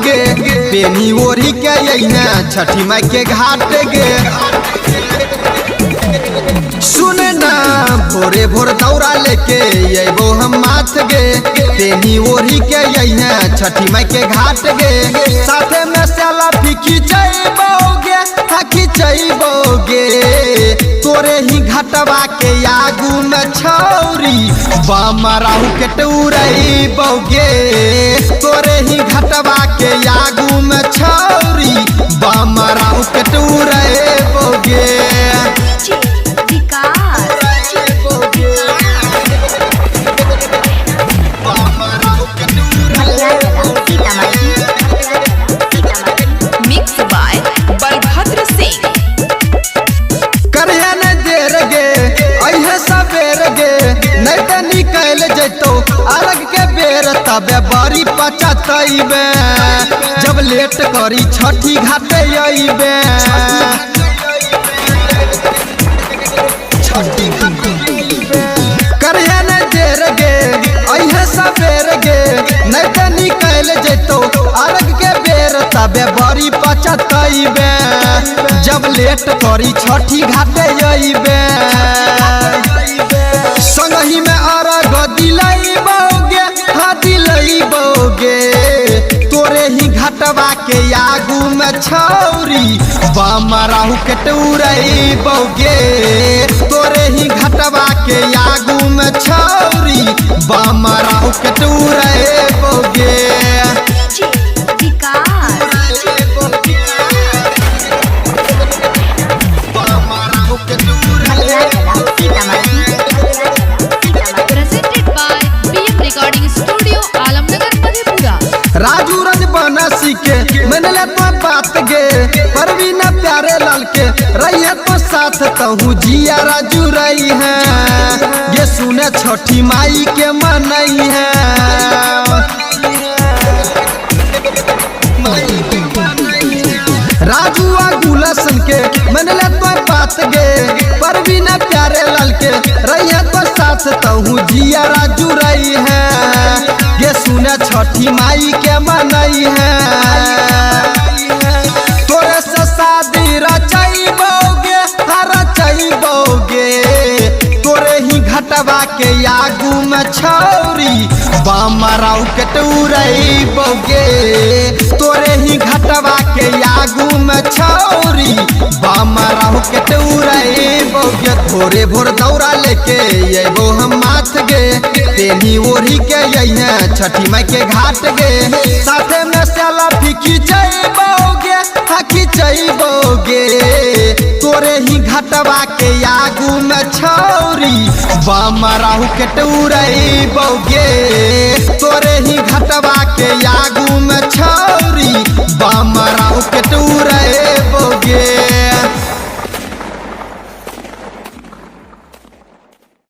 गे पेनी ओढ़ी के अइहे छठी माई के घाट गे। सुन ना भोरे भोर दौरा लेके अइबो हम माथ गे पेनी ओढ़ी के अइहे छठी माई के घाट गे। साथे में सेल्फी खिंचैबोगे खिंचैबोगे तोरे ही घटवा के आगू में छौरी बमराहू के टूरैबोगे तोरे ही घटवा के आगू में छौरी बमराहू के टूरैबोगे। निकल जैतो अलग के बेर तबे बड़ी पचतैबे जब लेट करी छठी घाटे अइबे। करहे न देर गे अइहे सबेर गे नहीं तो निकल जैतो अलग के बेर तबे बड़ी पचतैबे जब लेट करी छठी घाटे अइबे। संगही में अरग दिलैबोगे हाँ दिलैबोगे तोरे ही घटवा के आगू में छौरी बमराहू के टूरैबोगे तोरे ही घटवा के आगू में छौरी बमराहू के टूरैबोगे। राजू रज बनसी के मैंने ले तो बात गे परवीन प्यारे लाल के रही तो साथ तहु जिया राजू रही है ये सुने छठी माई के मनई है। राजू आ गुलशन के मैंने ले तो बात गे परवीन प्यारे लाल के रही तो साथ तहु जिया राजू रही है ये सुने छठी माई के मनई है। तोरे से शादी रचैबोगे रचैबोगे तोरे ही घटवा के आगू में छौरी बमराहू के टूरैबोगे तोरे ही घटवा के आगू में छौरी बमराहू के टूरैबोगे। भोरे भोर दौरा लेके अइबो हम माथ गे पेनी ओढ़ी के अइहे छठी माई के घाट गे। साथे में सेल्फी खिंचैबोगे खिंचैबोगे तोरे ही घटवा के आगू में छौरी बमराहू के टूरैबोगे तोरे ही घटवा के आगू में छौरी बमराहू के टूरैबोगे।